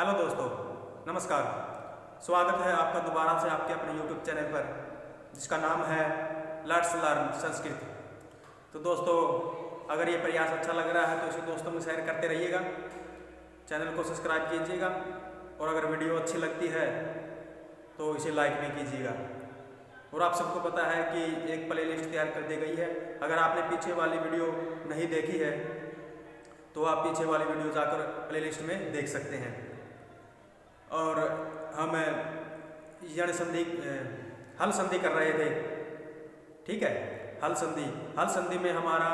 Hello दोस्तों, नमस्कार। स्वागत है आपका दोबारा से आपके अपने YouTube चैनल पर, जिसका नाम है लेट्स लर्न संस्कृत। तो दोस्तों, अगर ये प्रयास अच्छा लग रहा है तो इसे दोस्तों में शेयर करते रहिएगा, चैनल को सब्सक्राइब कीजिएगा और अगर वीडियो अच्छी लगती है तो इसे लाइक भी कीजिएगा। और आप सबको पता है कि एक प्लेलिस्ट तैयार कर दी गई है। अगर आपने पीछे वाली वीडियो नहीं देखी है तो आप पीछे वाली वीडियो जाकर प्लेलिस्ट में देख सकते हैं। और हम यण संधि हल संधि कर रहे थे, ठीक है। हल संधि में हमारा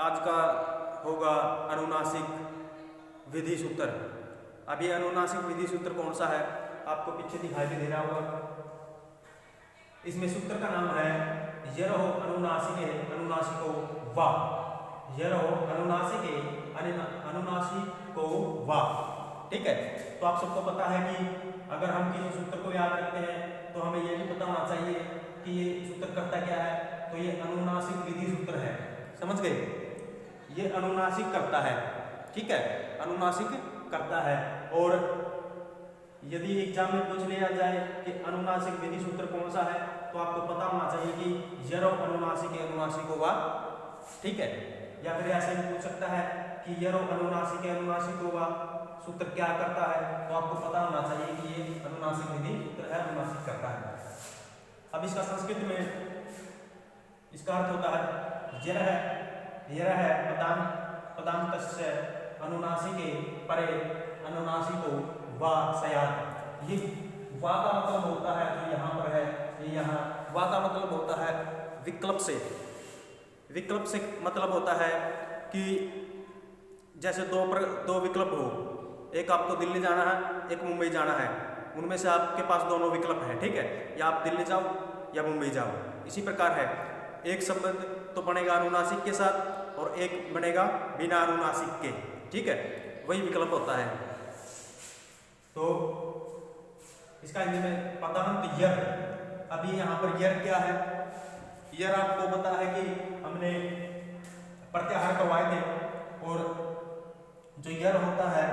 आज का होगा अनुनासिक विधि सूत्र। अब ये अनुनासिक विधि सूत्र कौन सा है आपको पीछे दिखाई भी दे रहा होगा। इसमें सूत्र का नाम है यरो अनुनासिके अनुनासिको वा। यरो अनुनासिके अनुनासिको वा, ठीक है। तो आप सबको पता है कि अगर हम किसी सूत्र को याद रखते हैं तो हमें यह भी पता होना चाहिए कि ये सूत्र करता क्या है। तो ये अनुनासिक विधि सूत्र है, समझ गए। ये अनुनासिक करता है, ठीक है, अनुनासिक करता है। और यदि एग्जाम में पूछ लिया जाए कि अनुनासिक विधि सूत्र कौन सा है तो आपको पता होना चाहिए कि यरो अनुनासिक अनुनासिको वा, ठीक है। या फिर ऐसे भी पूछ सकता है कि यरो अनुनासिक अनुनासिको वा सूत्र क्या करता है, तो आपको पता होना चाहिए कि ये अनुनासिक विधि सूत्र है, अनुनासिक करता है। अब इसका संस्कृत में इसका अर्थ होता है यह है पदांतस्य अनुनासिके परे अनुनासिको वा सयात। ये वा का मतलब होता है जो यहाँ पर है, ये यहाँ वा का मतलब होता है विकल्प से मतलब होता है कि जैसे दो विकल्प हो, एक आपको दिल्ली जाना है, एक मुंबई जाना है। उनमें से आपके पास दोनों विकल्प हैं, ठीक है। या आप दिल्ली जाओ या मुंबई जाओ। इसी प्रकार है, एक शब्द तो बनेगा अनुनासिक के साथ और एक बनेगा बिना अनुनासिक के, ठीक है। वही विकल्प होता है। तो इसका हिंदी में पदांत यर। अभी यहाँ पर यर क्या है? यर आपको पता है कि हमने प्रत्याहार करवाए थे। और जो यर होता है,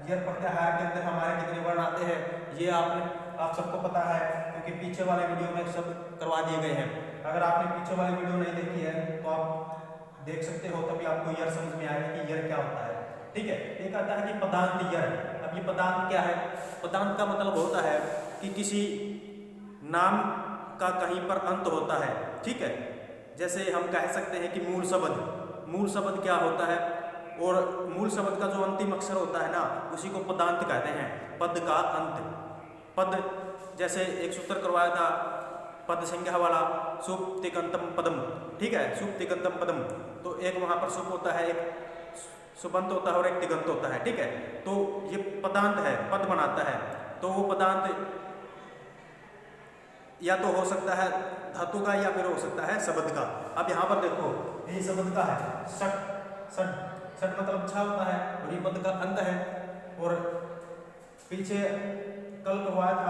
यर प्रत्याहार के अंदर हमारे कितने वर्ण आते हैं ये आप सबको पता है, क्योंकि पीछे वाले वीडियो में सब करवा दिए गए हैं। अगर आपने पीछे वाली वीडियो नहीं देखी है तो आप देख सकते हो, तभी आपको यर समझ में आएगा कि यर क्या होता है, ठीक है। एक आता है कि पदांत यर। अब ये पदांत क्या है? पदांत का मतलब होता है कि किसी नाम का कहीं पर अंत होता है, ठीक है। जैसे हम कह सकते हैं कि मूल शब्द क्या होता है, और मूल शब्द का जो अंतिम अक्षर होता है ना, उसी को पदांत कहते हैं। पद का अंत, पद जैसे एक सूत्र करवाया था पद संज्ञा वाला, सुप तिगंतम पदम, ठीक है, सुप तिगंतम पदम। तो एक वहां पर सुप होता है, एक सुबंत होता है और एक तिगंत होता है, ठीक है। तो ये पदांत है, पद बनाता है। तो वो पदांत या तो हो सकता है धातु का या फिर हो सकता है शब्द का। अब यहाँ पर देखो, ये शब्द का है सट मतलब अच्छा होता है, और ये पद का अंत है। और पीछे कल करवाया था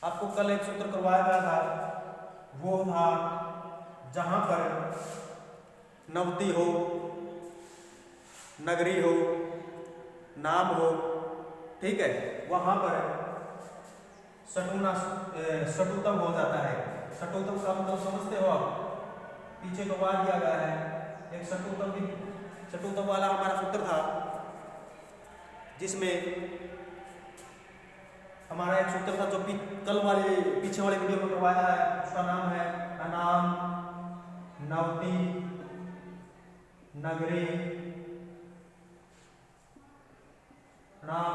आपको कल एक सूत्र करवाया गया था, वो था जहां पर नवती हो, नगरी हो, नाम हो, ठीक है, वहां पर सटुतम हो जाता है। सटुतम का मतलब समझते हो आप? पीछे करवा दिया गया है एक सटुतम वाला हमारा सूत्र था, जिसमें हमारा एक सूत्र था जो पीछे वाले वीडियो में करवाया है। उसका नाम है अनाम, नवती, नगरी, नाम,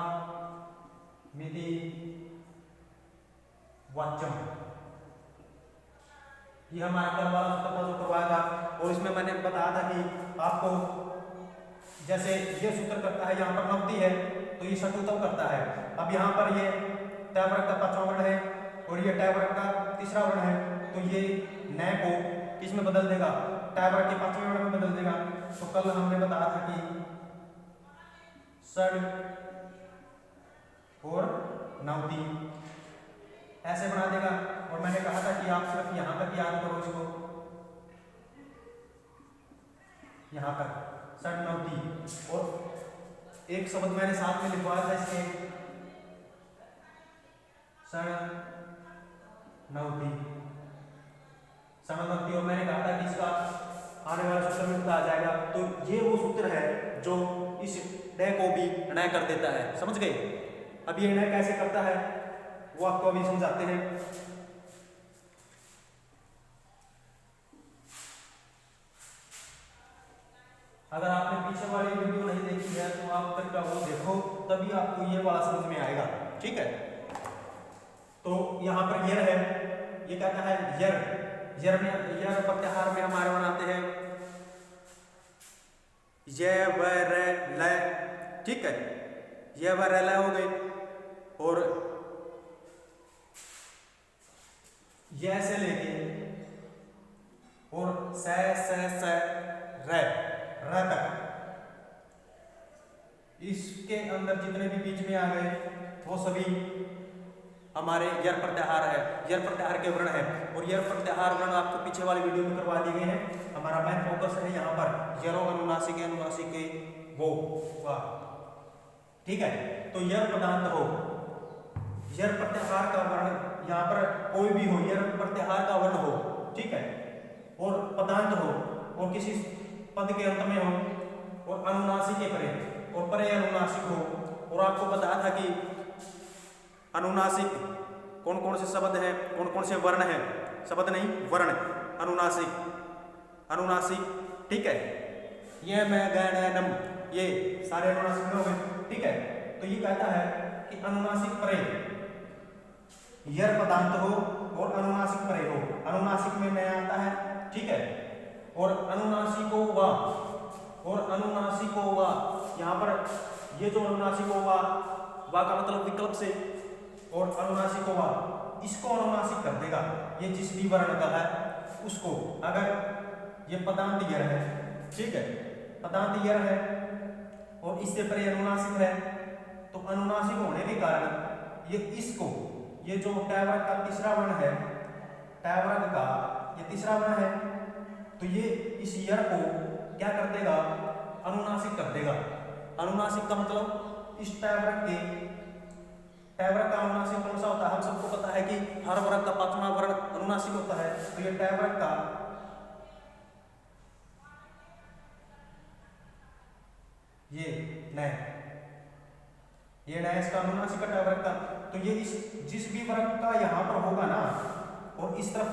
मिति, वाच्यम। ये हमारा कल वाला सूत्र जो करवाया था। और इसमें मैंने बताया था कि आपको जैसे ये सूत्र करता है, यहाँ पर नवती है तो ये सटुतम करता है। अब यहाँ पर ये टय वर्ग का पांचवा वर्ण है और ये टय वर्ग का तीसरा वर्ण है, तो ये न को किस में बदल देगा? टय वर्ग के पांचवें वर्ण में बदल देगा। तो कल हमने बताया था कि सड और नवती ऐसे बना देगा। और मैंने कहा था कि आप सिर्फ यहाँ तक याद करो इसको, यहाँ तक षड नवती। और एक शब्द मैंने साथ में लिखवाया था इसके, षणनवति। षणनवति, और मैंने कहा था कि इसका आने वाले सूत्र में आ जाएगा। तो ये वो सूत्र है जो इस ण को भी ण कर देता है, समझ गए। अब ये ण कैसे करता है वो आपको अभी समझाते हैं। अगर आपने पीछे वाली वीडियो नहीं देखी है तो आप तक का वो देखो, तभी आपको ये वाला समझ में आएगा, ठीक है। तो यहाँ पर यर है, ये कहता है यर, यर में यर प्रत्याहार में हमारे बनाते हैं य व र ल, ठीक है। य व र ल हो गए, और य से लेके और स र तक, इसके अंदर जितने भी बीच में आ गए वो सभी हमारे यर प्रत्याहार है, यर प्रत्याहार के वर्ण है। और यर प्रत्याहार वर्ण आपको पीछे वाली वीडियो में करवा दिए गए हैं। हमारा मेन फोकस है यहाँ पर यरो अनुनासिक अनुनासिक के वो वाह, ठीक है। तो यर पदांत हो, यर प्रत्याहार का वर्ण यहाँ पर कोई भी हो, यर प्रत्याहार का वर्ण हो, ठीक है, और पदांत हो, और किसी पद के अंत में हो, और अनुनासिक के परे, और परे अनुनासिक हो। और आपको बताया था कि अनुनासिक कौन कौन से शब्द हैं, कौन कौन से वर्ण हैं, शब्द नहीं वर्ण, अनुनासिक, अनुनासिक, ठीक है। ये मैं गणनम, ये सारे अनुनासिक हो गए, ठीक है। तो ये कहता है कि अनुनासिक परे यर पदांत हो और अनुनासिक परे हो। अनुनासिक में नया आता है, ठीक है, और अनुनासिको वा, और अनुनासिको वा, यहाँ पर ये जो अनुनासिको वा, वा का मतलब विकल्प से, और अनुनासिको वा, इसको अनुनासिक कर देगा। ये जिस भी वर्ण का है उसको, अगर ये पदांत यर है, ठीक है, पदांत यर है और इससे परे अनुनासिक है, तो अनुनासिक होने के कारण ये इसको, ये जो टैवर्ग का तीसरा वर्ण है, टैवर्ग का ये तीसरा वर्ण है, तो ये इस यर को क्या कर देगा, अनुनासिक कर देगा। अनुनासिक का मतलब इस टैवर्ग के, टैवर्ग का अनुनासिक कौन सा होता है, हम सबको पता है कि हर वर्ग का पांचवा वर्ण अनुनासिक होता है। तो ये टैवर्ग का ये नए, ये नए इसका अनुनासिक का टैवर्ग का, तो ये इस जिस भी वर्ग का यहाँ पर होगा ना और इस तरफ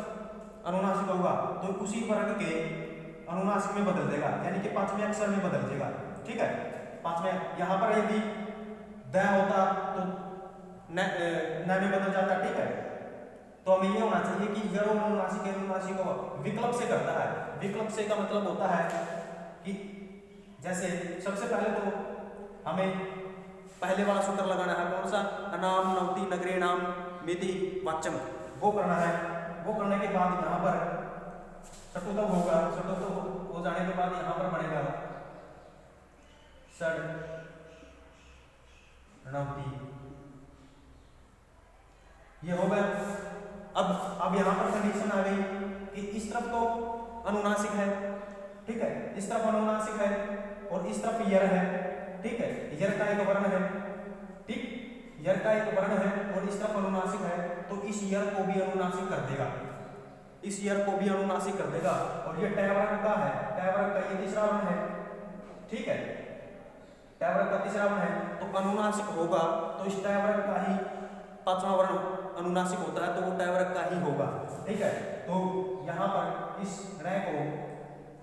अनुनासिक होगा, तो उसी वर्ग के अनुनासिक में बदल देगा, यानी कि पांचवें अक्षर में बदल देगा, ठीक है। पांचवें यहाँ पर यदि द होता तो न में बदल जाता, ठीक है। तो हमें ये होना चाहिए कि यरो अनुनासिक अनुनासिक को विकल्प से करता है। विकल्प से का मतलब होता है कि जैसे सबसे पहले तो हमें पहले वाला सूत्र लगाना है, कौन सा, अनाम नवति नगरे नाम मिति वाच्यम, वो करना है। वो करने के बाद यहाँ पर चतुर्थ होगा, चतुर्थ हो जाने के बाद यहाँ पर बनेगा षड नवति, ये हो गया। अब यहाँ पर कंडीशन आ गई कि इस तरफ तो अनुनासिक है, ठीक है, इस तरफ अनुनासिक है और इस तरफ यर है, ठीक है, यर का एक वर्ण है, ठीक, यर का एक वर्ण है और इस तरफ अनुनासिक है, तो इस यर को भी अनुनासिक कर देगा, इस यर को भी अनुनासिक कर देगा। और ये टैवर्ग का है, टैवर्ग का ये तीसरा वर्ण है, ठीक है, टैवर्ग का तीसरा वर्ण है, तो अनुनासिक होगा, तो इस टैवर्ग का ही पांचवा वर्ण अनुनासिक होता है, तो वो टैवर्ग का ही होगा, ठीक है। तो यहाँ पर इस ण को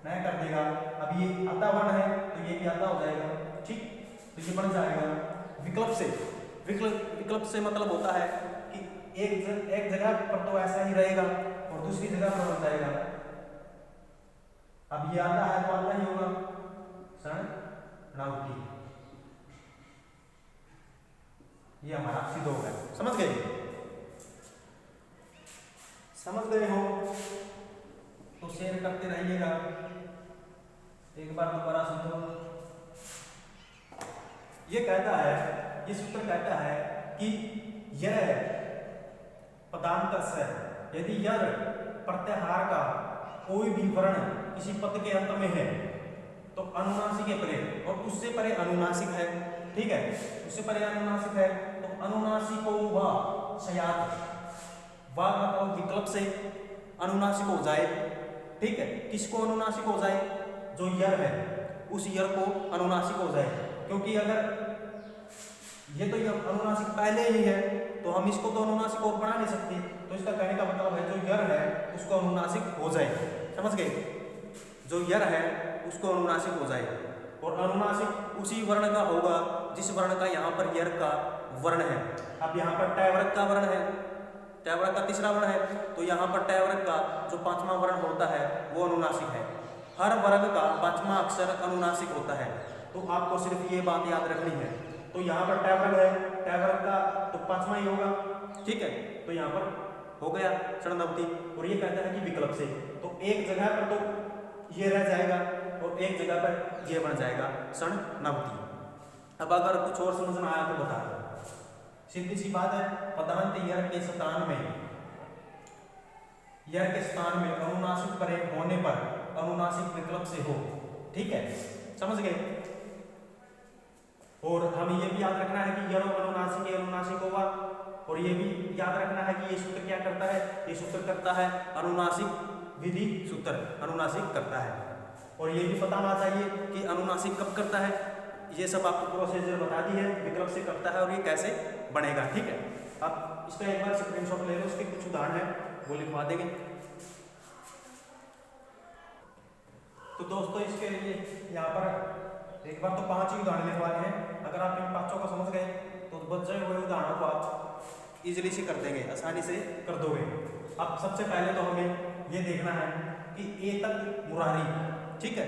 ण कर देगा। अब ये आता वर्ण है तो ये भी आता हो जाएगा, ठीक, तो ये बन जाएगा विकल्प से। विकल्प से मतलब होता है कि एक जगह पर तो ऐसा ही रहेगा और दूसरी जगह पर बन जाएगा। अब ये आता है तो आता ही होगा षणनवति, ये हमारा सिद्ध हो गया। समझ गए? समझ गए हो तो शेयर करते रहिएगा। एक बार दोबारा समझो। ये कहता है, ये सूत्र कहता है कि यह पदांतस्य, यदि यह प्रत्याहार का कोई भी वर्ण किसी पद के अंत में है तो अनुनासिक है परे और उससे परे अनुनासिक है, ठीक है, उससे परे अनुनासिक है तो अनुनासिको वा शयात, वा मतलब विकल्प से अनुनासिक हो जाए, ठीक है। किसको अनुनासिक हो जाए? जो यर है उस यर को अनुनासिक हो जाए, क्योंकि अगर ये तो अनुनासिक पहले ही है तो हम इसको तो अनुनासिक और बना नहीं सकते, तो इसका कहने का मतलब है जो यर है उसको अनुनासिक हो जाए, समझ गए? जो यर है उसको अनुनासिक हो जाए, और अनुनासिक उसी वर्ण का होगा जिस वर्ण का यहाँ पर यर का वर्ण है। अब यहाँ पर टय वर्ग का वर्ण है, टय वर्ग का तीसरा वर्ण है, तो यहाँ पर टय वर्ग का जो पांचवा वर्ण होता है वो अनुनासिक है। हर वर्ग का पांचवा अक्षर अनुनासिक होता है, तो आपको सिर्फ ये बात याद रखनी है। तो यहाँ पर टय वर्ग है, टय वर्ग का तो पांचवा ही होगा, ठीक है। तो यहाँ पर हो गया षण्णवति, और ये कहता है कि विकल्प से, तो एक जगह पर तो ये रह जाएगा और एक जगह पर ये बन जाएगा षण्णवति। अब अगर कुछ और समझ में आया तो बता दो, सीधी सी बात है। पदांत यर के स्थान में, यर के स्थान में अनुनासिक परे होने पर अनुनासिक विकल्प से हो, ठीक है, समझ गए? और हमें ये भी याद रखना है कि यरो अनुनासिक अनुनासिक होगा, और ये भी याद रखना है कि ये सूत्र क्या करता है, ये सूत्र करता है अनुनासिक विधि सूत्र, अनुनासिक करता है। और ये भी पता होना चाहिए कि अनुनासिक कब करता है, ये सब आपको प्रोसीजर बता दी है, विकल्प से करता है और ये कैसे बनेगा, ठीक है। अब इसका एक बार स्क्रीनशॉट ले लो, उसके कुछ उदाहरण है वो लिखवा देंगे। तो दोस्तों इसके लिए यहाँ पर एक बार तो 5 ही उदाहरण लिखवाने हैं, अगर आप इन 5 को समझ गए तो बचे हुए उदाहरणों को आप इजीली से कर देंगे, आसानी से कर दोगे। अब सबसे पहले तो हमें ये देखना है कि एतत् मुरारी, ठीक है,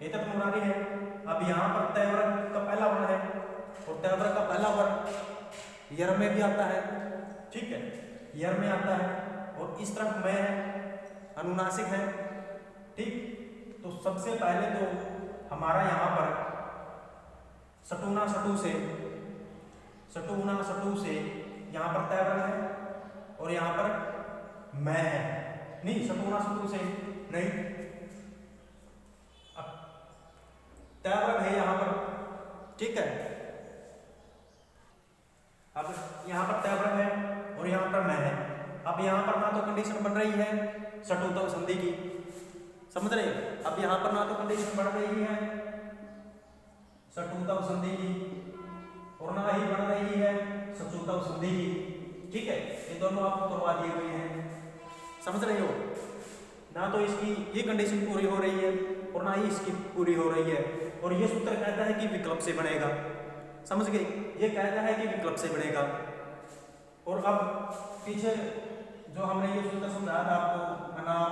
एतत् मुरारी है। अब यहाँ पर तय वर्ग का पहला वर्ण है, और तय वर्ग का पहला वर्ण यर में भी आता है, ठीक है, यर में आता है, और इस तरफ में है, अनुनासिक है, ठीक। तो सबसे पहले तो हमारा यहाँ पर सटूना सटू से, सटूना सटू से यहाँ पर तय वर्ग है और यहाँ पर मैं है, नहीं सटूना सटू से नहीं, तय वर्ग है यहाँ पर, ठीक है। अब यहाँ पर तय वर्ग है और यहाँ पर मैं है। अब यहाँ पर ना तो कंडीशन बन रही है सटुतव संधि की, समझ रहे? अब यहाँ पर ना तो कंडीशन बन रही है सटुतव संधि की और ना ही बन रही है सचुतव संधि की, ठीक है। ये दोनों आपको करवा दिए गए हैं, समझ रहे हो? ना तो इसकी ये कंडीशन पूरी हो रही है और ना ही इसकी पूरी हो रही है, और ये सूत्र कहता है कि विकल्प से बनेगा, समझ गए? ये कहता है कि विकल्प से बनेगा। और अब पीछे जो हमने ये सूत्र समझाया था आपको, अनाम,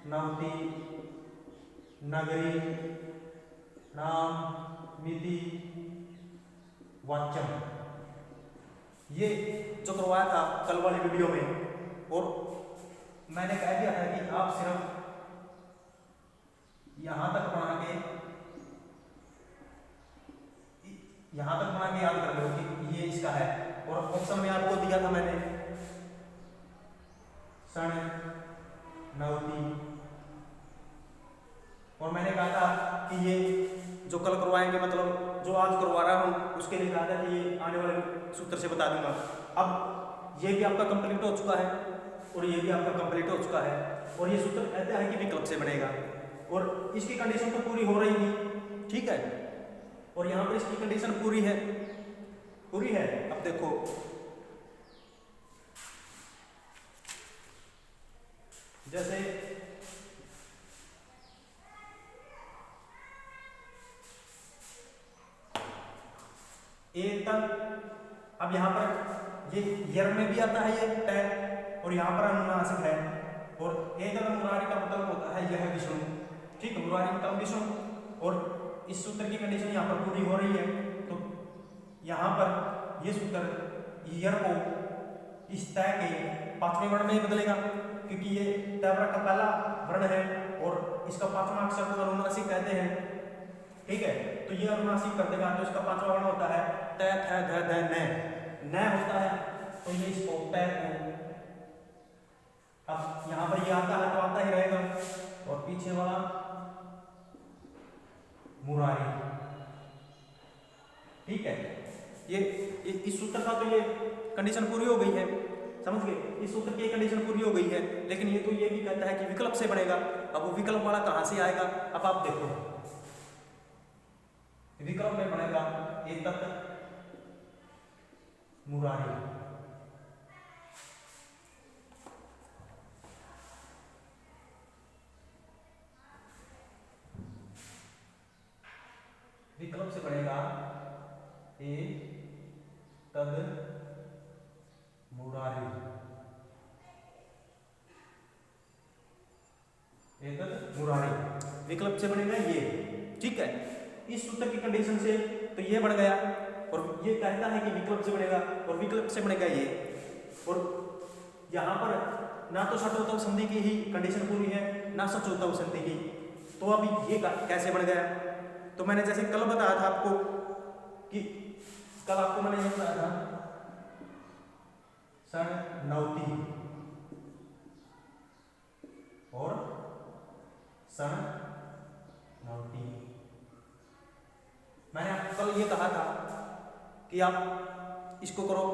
नवति, नगरी, नाम, मिति, वाच्यम, ये जो करवाया था कल वाली वीडियो में, और मैंने कह दिया था कि आप सिर्फ यहां तक बना के याद कर लो कि ये इसका है। और ऑप्शन में आपको दिया था मैंने षण्णवति, और मैंने कहा था कि ये जो कल करवाएंगे, मतलब जो आज करवा रहा हूँ उसके लिए कहा था कि ये आने वाले सूत्र से बता दूंगा। अब ये भी आपका कंप्लीट हो चुका है और ये भी आपका कंप्लीट हो चुका है, और ये सूत्र कहता है कि विकल्प से बनेगा, और इसकी कंडीशन तो पूरी हो रही थी, ठीक है, और यहाँ पर इसकी कंडीशन पूरी है, पूरी है। अब देखो जैसे एतत्, अब यहाँ पर ये यर में भी आता है ये टय, और यहाँ पर अनुनासिक है, और एतत् मुरारी का मतलब होता है यह विष्णु, ठीक है, मुरारी मतलब विष्णु, और इस सूत्र की कंडीशन यहाँ पर पूरी हो रही है। तो यहाँ पर ये सूत्र यर को इस तय के पांचवें वर्ण में ही बदलेगा, क्योंकि ये तय वर्ग का पहला वर्ण है और इसका पांचवा अक्षर को अनुनासिक कहते हैं, ठीक है। तो ये अनुनासिक कर देगा, तो इसका पांचवा वर्ण होता है तय, थ, ध, ध, न होता है, तो ये इसको तय को, अब यहाँ पर ये आता है तो आता ही रहेगा, और पीछे वाला मुरारी, ठीक है, ये इस सूत्र का तो ये कंडीशन पूरी हो गई है, समझ गए, इस सूत्र की कंडीशन पूरी हो गई है। लेकिन ये तो ये भी कहता है कि विकल्प से बनेगा। अब वो विकल्प वाला कहां से आएगा, अब आप देखो, विकल्प में बनेगा एतत् मुरारी, विकल्प से बनेगा एतद् मुरारी, एतद् मुरारी, विकल्प से बनेगा ये। ठीक है, इस सूत्र की कंडीशन से तो ये बन गया, और ये कहता है कि विकल्प से बनेगा और विकल्प से बनेगा ये। और यहाँ पर ना तो षट्वतव संधि की ही कंडीशन पूरी है, ना सचोतव संधि की, तो अब ये कैसे बन गया। तो मैंने जैसे कल बताया था आपको कि कल आपको मैंने ये बताया था सणनौती और सणनौती। मैंने आपको कल ये कहा था कि आप इसको करो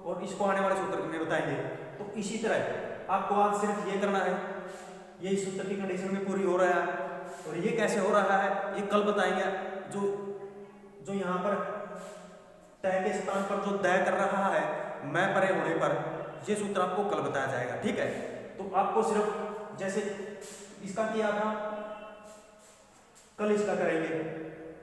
और इसको आने वाले सूत्र में बताएंगे। तो इसी तरह आपको आज सिर्फ ये करना है, ये इस सूत्र की कंडीशन में पूरी हो रहा है, और ये कैसे हो रहा है ये कल बताएंगे। जो यहाँ पर तय के स्थान पर जो दय कर रहा है मैं परे होने पर, ये सूत्र आपको कल बताया जाएगा। ठीक है, तो आपको सिर्फ जैसे इसका किया था कल इसका करेंगे।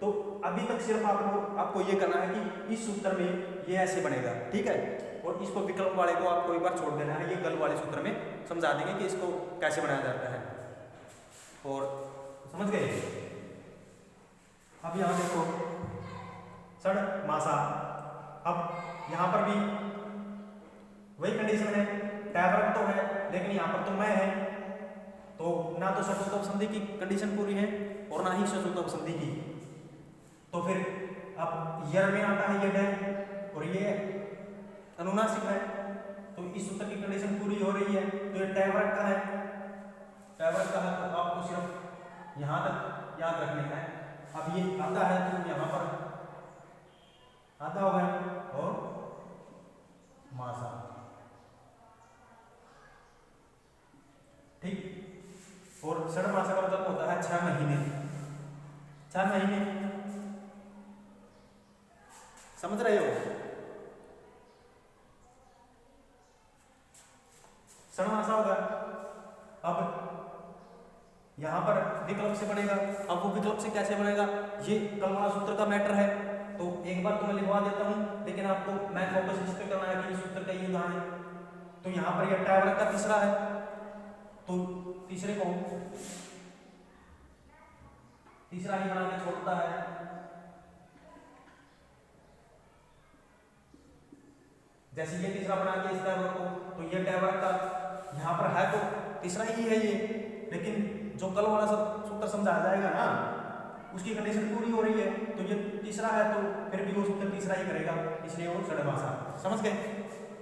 तो अभी तक सिर्फ आपको ये करना है कि इस सूत्र में ये ऐसे बनेगा। ठीक है, और इसको विकल्प वाले को आपको एक बार छोड़ देना है, ये कल वाले सूत्र में समझा देंगे कि इसको कैसे बनाया जाता है। और समझ गए। अब यहाँ देखो षड मासा, अब यहाँ पर भी वही कंडीशन है, टैबरक तो है लेकिन यहाँ पर तो मैं है, तो ना तो षट्वतव संधि की कंडीशन पूरी है और ना ही सचोतव संधि की। तो फिर अब यर में आता है ये डे और ये अनुनासिक है, तो इस सूत्र की कंडीशन पूरी हो रही है। तो ये टैबरक का है, टैबरक का है, तो आपको सिर्फ यहाँ तक याद रखने का है। अब ये आता है तो यहाँ पर आता होगा और मासा। ठीक, और षड मासा का मतलब होता है 6 महीने, 6 महीने, समझ रहे हो। षड मासा होगा। अब यहां पर विकल्प से बनेगा। अब वो विकल्प से कैसे बनेगा, ये कल वाला सूत्र का मैटर है, तो एक बार तो मैं लिखवा देता हूं, लेकिन आपको मैं फोकस इस पे करना है कि इस सूत्र का ये उदाहरण है। तो यहाँ पर यह टैबरक का तीसरा है, तो तीसरे को तीसरा ही बना के छोड़ता है। जैसे ये तीसरा बना के इस टैबरक को, तो ये टैबरक का यहाँ पर है तो तीसरा ही है ये, लेकिन जो कल वाला सब सूत्र समझा जाएगा ना, उसकी कंडीशन पूरी हो रही है, तो ये तीसरा है तो फिर भी वो सूत्र तीसरा ही करेगा, इसलिए वो षड मासा। समझ गए।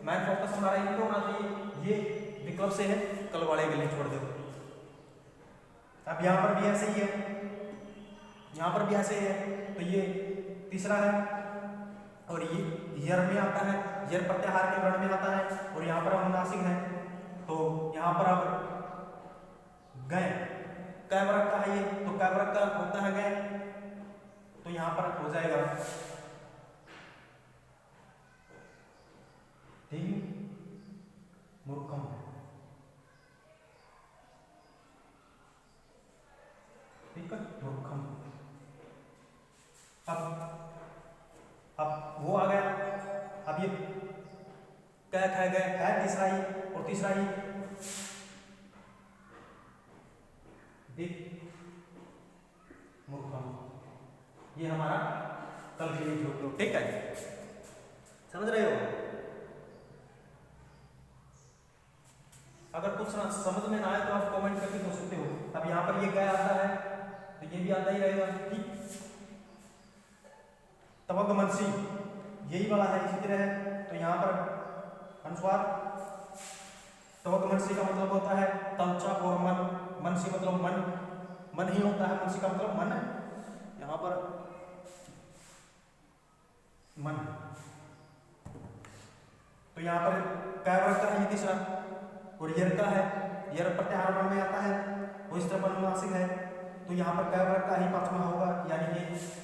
मैं फोकस हमारा ये होना चाहिए, ये विकल्प से है, कल वाले के लिए छोड़ दो। अब यहाँ पर भी ऐसे ही है, यहाँ पर भी ऐसे ही है, तो ये तीसरा है और ये यर में आता है, यर प्रत्याहार के वर्ण में आता है, और यहाँ पर अनुनासिक है, तो यहाँ पर अब गए कैवरक का है ये, तो कैवरक का होता है गए, तो यहाँ पर हो जाएगा मूर्खम। ठीक है, मूर्खम। अब वो आ गया। अब ये कह गए है तीसरा ही, और तीसरा ही मूर्खम, ये हमारा कल के लिए जो। ठीक है, समझ रहे हो। अगर कुछ समझ में ना आए तो आप कमेंट करके पूछ सकते हो। अब यहाँ पर ये क्या आता है, तो ये भी आता ही रहेगा। ठीक, तवगमनसी यही वाला है, इसी तरह है। तो यहाँ पर अनुस्वार, तवगमनसी का मतलब होता है तवचा और मन, मनसी मतलब मन, मन ही होता है, मनसी का मतलब मन। यहाँ पर मन। तो यहाँ पर काय वर्ग का है ये तीसरा, और यर का है, यर प्रत्याहार वर्ण में आता है, वो इस तरफ अनुनासिक है। तो यहाँ पर काय वर्ग का ही पांचवा होगा, यानी कि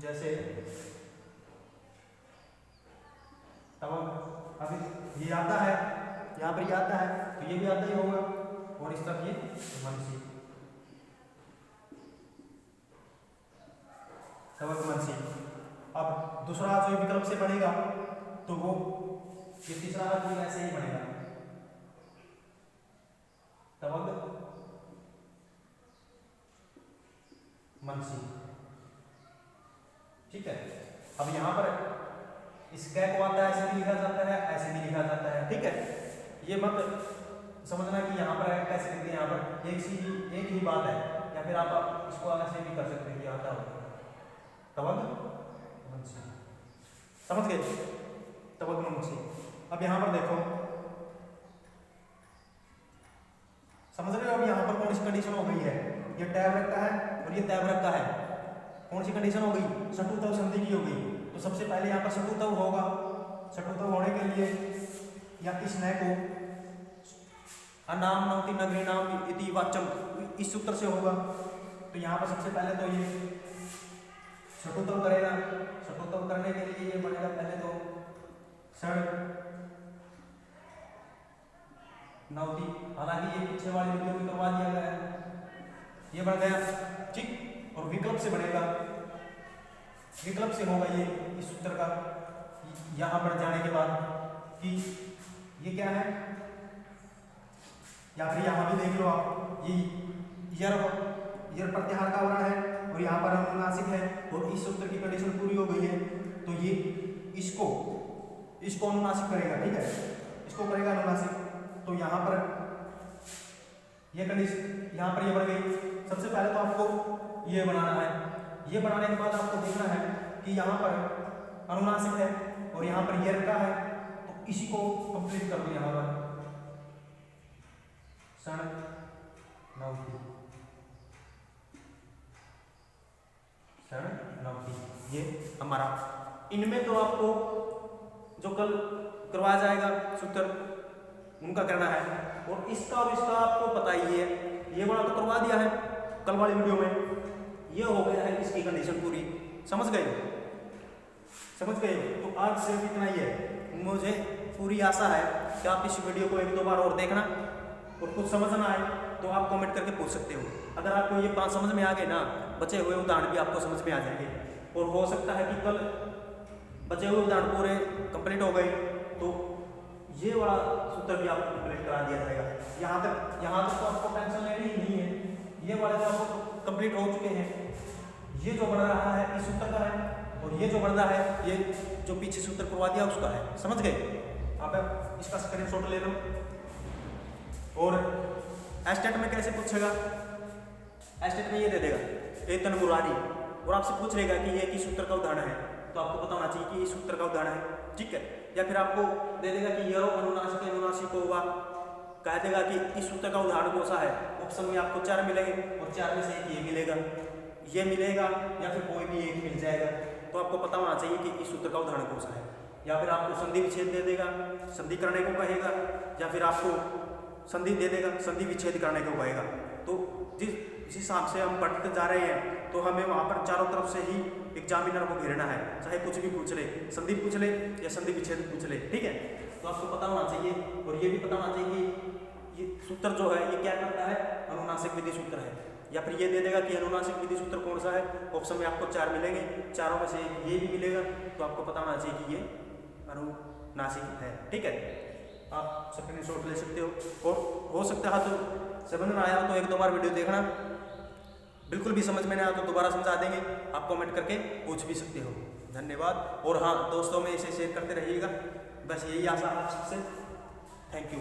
जैसे तब अभी ये आता है, यहाँ पर ये आता है, तो ये भी आता ही होगा, और इस तरफ ये मनसी, तवक मनसी। अब दूसरा जो विकल्प से बनेगा तो वो ये तीसरा भी ऐसे ही बनेगा, तवक मनसी। ठीक है। अब यहाँ पर इस कै को आता है, ऐसे भी लिखा जाता है, ऐसे भी लिखा जाता है। ठीक है, ये मत समझना कि यहाँ पर कैसे लिखते हैं, यहाँ पर एक ही बात है, या फिर आप इसको ऐसे भी कर सकते हैं कि आता हो तवग मनसी। समझ गए, तवग मनसी। अब यहाँ पर देखो, समझ रहे हो, अब यहाँ पर कौन सी कंडीशन हो गई है, ये टैब रखता है और ये टैब रखता है। कौन सी कंडीशन हो गई, सटुतव संधि की हो गई। तो सबसे पहले यहाँ पर सटुतव होगा, सटुतव होने के लिए या इस नय को अनाम नवति नगरी नाम इति वाच्यम इस सूत्र से होगा। तो यहाँ पर सबसे पहले तो ये सटुतव करेगा, सटुतव करने के लिए ये बनेगा पहले तो षड नवति, हालांकि ये पीछे वाली वीडियो में करवा दिया गया है, ये बन गया। ठीक, और विकल्प से बनेगा, विकल्प से होगा ये इस सूत्र का, यहां पर जाने के बाद कि ये क्या है, या फिर यहां भी देख लो आप, ये यर प्रत्याहार का वर्ण है और यहाँ पर अनुनासिक है, और इस सूत्र की कंडीशन पूरी हो गई है, तो ये इसको अनुनासिक करेगा। ठीक है, इसको करेगा अनुनासिक। तो यहाँ पर ये कंडीशन, यहाँ पर ये बन गई। सबसे पहले तो आपको ये बनाना है, ये बनाने के बाद आपको देखना है कि यहाँ पर अनुनासिक है और यहाँ पर यर का है, तो इसी को कंप्लीट कर दो। यहाँ पर षण नवति, षण नवति, ये हमारा। इनमें तो आपको जो कल करवाया जाएगा सूत्र उनका करना है, और इसका और इसका आपको पता ही है, ये वाला तो करवा दिया है कल वाली वीडियो में। ये हो गया है इसकी कंडीशन पूरी। समझ गए, समझ गए। तो आज सिर्फ इतना ही है। मुझे पूरी आशा है कि आप इस वीडियो को एक दो बार और देखना, और कुछ समझ ना आए तो आप कमेंट करके पूछ सकते हो। अगर आपको ये बात समझ में आ गए ना, बचे हुए उदाहरण भी आपको समझ में आ जाएंगे, और हो सकता है कि कल बचे हुए उदाहरण पूरे कंप्लीट हो गए तो ये वाला सूत्र भी आपको कंप्लीट करा दिया जाएगा। यहाँ तक तो आपको टेंशन लेनी ही नहीं है, ये वाले तो आपको कंप्लीट हो चुके हैं। ये जो बन रहा है इस सूत्र का है, और ये जो बन रहा है ये जो पीछे सूत्र करवा दिया उसका है। समझ गए, आप इसका स्क्रीनशॉट ले लो। और एस्टेट में कैसे पूछेगा, एस्टेट में ये दे देगा एतन मुरारी, और आपसे पूछ लेगा कि ये किस सूत्र का उदाहरण है, तो आपको पता होना चाहिए कि इस सूत्र का उदाहरण है। ठीक है, या फिर आपको दे देगा कि यरो अनुनासिक अनुनासिक होगा, कह देगा कि इस सूत्र का उदाहरण कौन सा है। ऑप्शन में आपको 4 मिलेंगे, और 4 में से एक ये मिलेगा, ये मिलेगा, या फिर कोई भी एक मिल जाएगा। तो आपको पता होना चाहिए कि इस सूत्र का उदाहरण कौन सा है। या फिर आपको संधि विच्छेद दे देगा, संधि करने को कहेगा, या फिर आपको संधि दे देगा, संधि विच्छेद करने को कहेगा। तो जिस हिसाब से हम पढ़ते जा रहे हैं, तो हमें वहाँ पर चारों तरफ से ही एग्जामिनर को घेरना है, चाहे कुछ भी पूछ ले, संधि पूछ ले या संधि विच्छेद पूछ ले। ठीक है, तो आपको पता होना चाहिए, और ये भी पता होना चाहिए कि ये सूत्र जो है ये क्या करता है, अनुनासिक विधि सूत्र है। या फिर ये दे देगा कि अनुनासिक विधि सूत्र कौन सा है, ऑप्शन में आपको 4 मिलेंगे, चारों में से ये भी मिलेगा, तो आपको पता होना चाहिए कि ये अनुनासिक है। ठीक है, आप स्क्रीनशॉट ले सकते हो, और हो सकता है तो समझ में आया हो तो एक दो बार वीडियो देखना, बिल्कुल भी समझ में नहीं आया तो दोबारा समझा देंगे, आप कमेंट करके पूछ भी सकते हो। धन्यवाद, और हाँ दोस्तों में इसे शेयर करते रहिएगा, बस यही आशा है आप सबसे। Thank you.